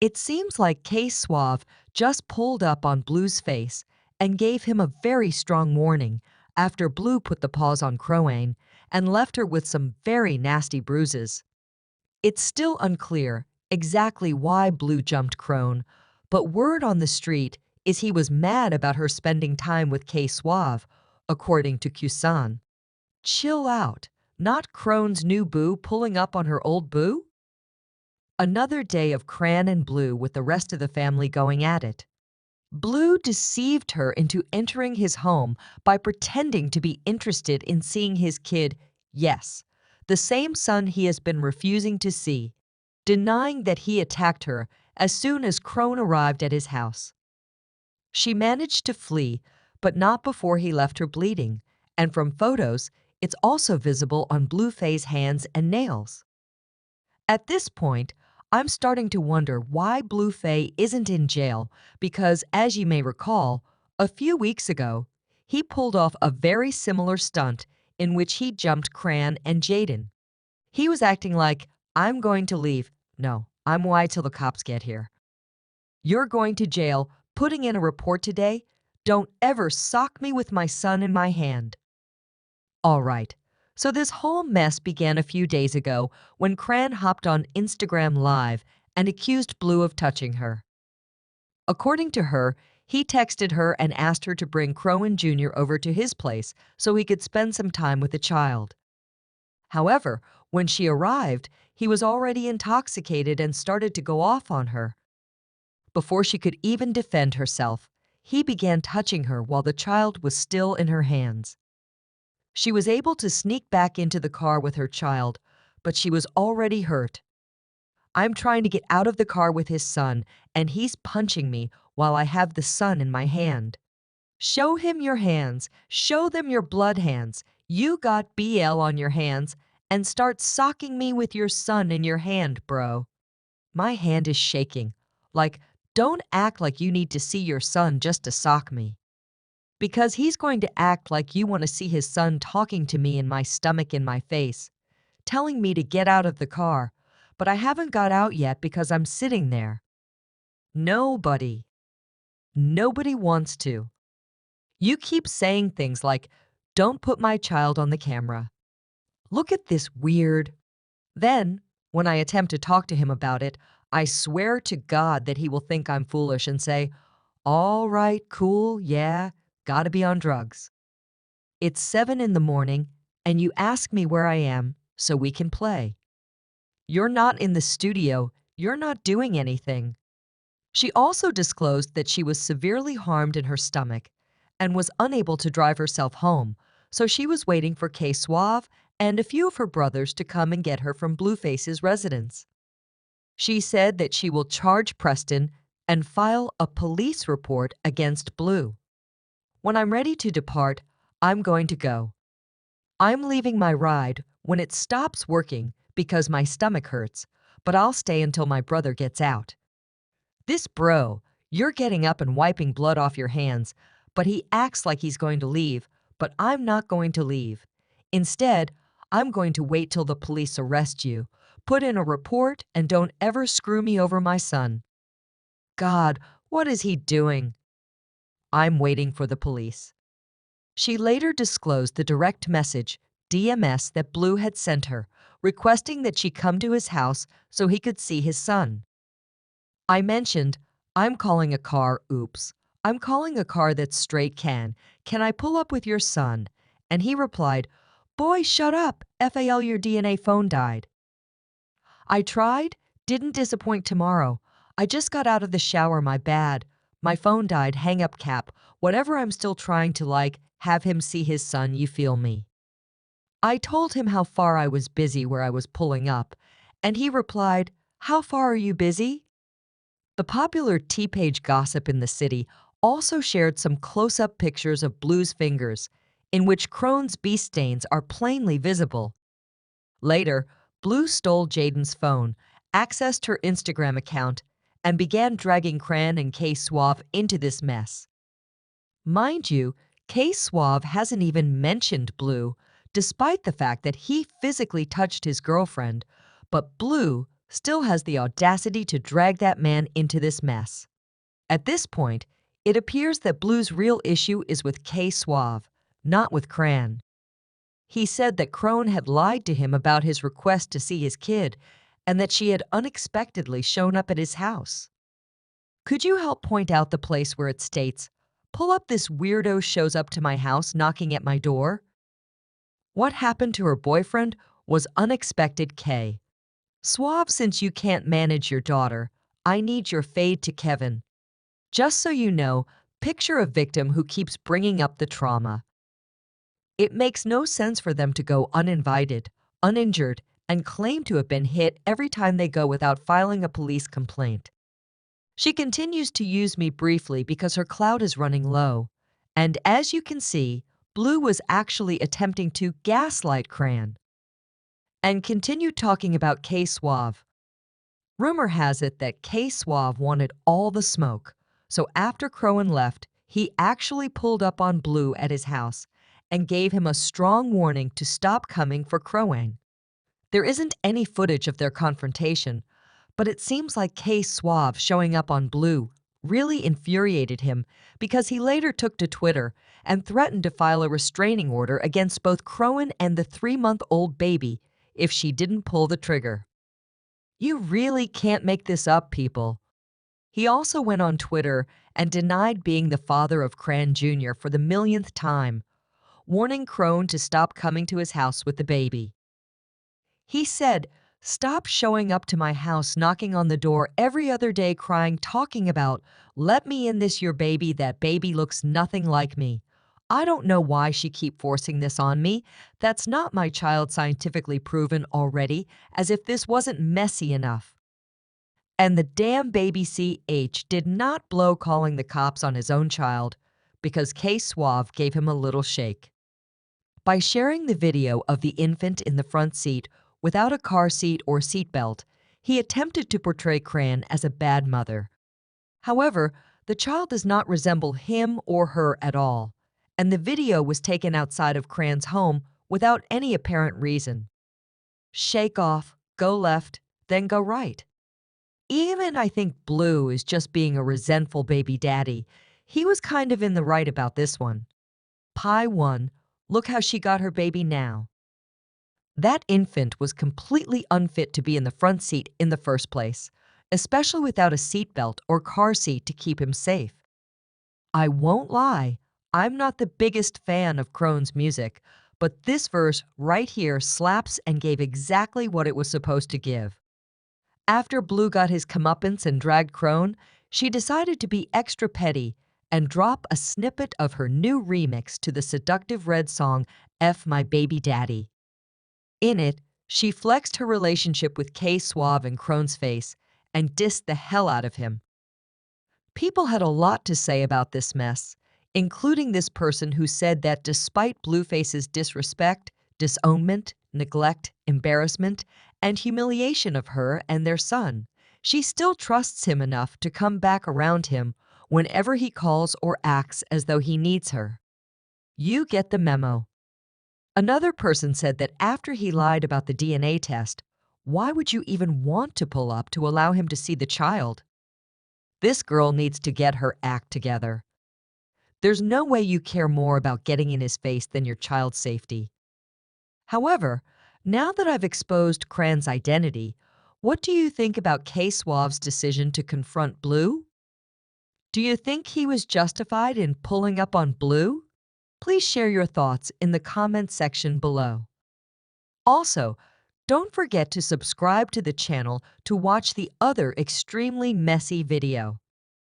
It seems like K Suave just pulled up on Blue's face and gave him a very strong warning after Blue put the paws on Chrisean and left her with some very nasty bruises. It's still unclear exactly why Blue jumped Chrisean, but word on the street is he was mad about her spending time with K Suave, according to Chrisean. Chill out, not Chrisean's new boo pulling up on her old boo? Another day of Chrisean and Blue with the rest of the family going at it. Blue deceived her into entering his home by pretending to be interested in seeing his kid, yes, the same son he has been refusing to see, denying that he attacked her as soon as Chrisean arrived at his house. She managed to flee, but not before he left her bleeding, and from photos, it's also visible on BlueFace's hands and nails. At this point, I'm starting to wonder why BlueFace isn't in jail because, as you may recall, a few weeks ago, he pulled off a very similar stunt in which he jumped Chrisean and Jaidyn. He was acting like, I'm going to leave. No, I'm why till the cops get here. You're going to jail, putting in a report today. Don't ever sock me with my son in my hand. All right. So this whole mess began a few days ago when Chrisean hopped on Instagram Live and accused Blue of touching her. According to her, he texted her and asked her to bring Chrisean Jr. over to his place so he could spend some time with the child. However, when she arrived, he was already intoxicated and started to go off on her. Before she could even defend herself, he began touching her while the child was still in her hands. She was able to sneak back into the car with her child, but she was already hurt. I'm trying to get out of the car with his son, and he's punching me while I have the son in my hand. Show him your hands. Show them your blood hands. You got BL on your hands, and start socking me with your son in your hand, bro. My hand is shaking. Like, don't act like you need to see your son just to sock me. Because he's going to act like you want to see his son talking to me in my stomach in my face, telling me to get out of the car, but I haven't got out yet because I'm sitting there. Nobody wants to. You keep saying things like, don't put my child on the camera. Look at this weird. Then, when I attempt to talk to him about it, I swear to God that he will think I'm foolish and say, all right, cool, yeah, gotta be on drugs. It's 7 in the morning, and you ask me where I am so we can play. You're not in the studio, you're not doing anything. She also disclosed that she was severely harmed in her stomach and was unable to drive herself home, so she was waiting for K Suave and a few of her brothers to come and get her from BlueFace's residence. She said that she will charge Preston and file a police report against Blue. When I'm ready to depart, I'm going to go. I'm leaving my ride when it stops working because my stomach hurts, but I'll stay until my brother gets out. This bro, you're getting up and wiping blood off your hands, but he acts like he's going to leave, but I'm not going to leave. Instead, I'm going to wait till the police arrest you, put in a report, and don't ever screw me over my son. God, what is he doing? I'm waiting for the police. She later disclosed the direct message, DMS, that Blue had sent her, requesting that she come to his house so he could see his son. I mentioned, I'm calling a car, oops. I'm calling a car that's straight can I pull up with your son? And he replied, boy, shut up, FAL your DNA phone died. I tried, didn't disappoint tomorrow. I just got out of the shower, my bad. My phone died, hang up cap, whatever. I'm still trying to have him see his son, you feel me? I told him how far I was busy where I was pulling up, and he replied, how far are you busy? The popular T-Page gossip in the city also shared some close-up pictures of Blue's fingers, in which Chrisean's bee stains are plainly visible. Later, Blue stole Jaidyn's phone, accessed her Instagram account, and began dragging Chrisean and K Suave into this mess. Mind you, K Suave hasn't even mentioned Blue, despite the fact that he physically touched his girlfriend, but Blue still has the audacity to drag that man into this mess. At this point, it appears that Blue's real issue is with K Suave, not with Chrisean. He said that Chrisean had lied to him about his request to see his kid and that she had unexpectedly shown up at his house. Could you help point out the place where it states, "Pull up, this weirdo shows up to my house knocking at my door"? What happened to her boyfriend was unexpected. K Suave, since you can't manage your daughter, I need your fade to Kevin. Just so you know, picture a victim who keeps bringing up the trauma. It makes no sense for them to go uninvited, uninjured, and claim to have been hit every time they go without filing a police complaint. She continues to use me briefly because her clout is running low. And as you can see, Blue was actually attempting to gaslight Chrisean. And continued talking about K Suave. Rumor has it that K Suave wanted all the smoke, so after Chrisean left, he actually pulled up on Blue at his house and gave him a strong warning to stop coming for Chrisean. There isn't any footage of their confrontation, but it seems like K Suave showing up on Blue really infuriated him because he later took to Twitter and threatened to file a restraining order against both Chrisean and the 3-month-old baby if she didn't pull the trigger. You really can't make this up, people. He also went on Twitter and denied being the father of Chrisean Jr. for the millionth time, warning Chrisean to stop coming to his house with the baby. He said, "Stop showing up to my house knocking on the door every other day crying, talking about, 'Let me in, this your baby, that baby looks nothing like me. I don't know why she keep forcing this on me. That's not my child, scientifically proven already, as if this wasn't messy enough.'" And the damn baby CH did not blow calling the cops on his own child because K Suave gave him a little shake. By sharing the video of the infant in the front seat without a car seat or seatbelt, he attempted to portray Chrisean as a bad mother. However, the child does not resemble him or her at all, and the video was taken outside of Chrisean's home without any apparent reason. Shake off, go left, then go right. Even I think Blue is just being a resentful baby daddy. He was kind of in the right about this one. Pi 1, look how she got her baby now. That infant was completely unfit to be in the front seat in the first place, especially without a seatbelt or car seat to keep him safe. I won't lie, I'm not the biggest fan of Chrisean's music, but this verse right here slaps and gave exactly what it was supposed to give. After Blue got his comeuppance and dragged Chrisean, she decided to be extra petty and drop a snippet of her new remix to the seductive Red song, F My Baby Daddy. In it, she flexed her relationship with K Suave in Chrisean's face and dissed the hell out of him. People had a lot to say about this mess, including this person who said that despite BlueFace's disrespect, disownment, neglect, embarrassment, and humiliation of her and their son, she still trusts him enough to come back around him whenever he calls or acts as though he needs her. You get the memo. Another person said that after he lied about the DNA test, why would you even want to pull up to allow him to see the child? This girl needs to get her act together. There's no way you care more about getting in his face than your child's safety. However, now that I've exposed Chrisean's identity, what do you think about K Suave's decision to confront Blue? Do you think he was justified in pulling up on Blue? Please share your thoughts in the comments section below. Also, don't forget to subscribe to the channel to watch the other extremely messy video.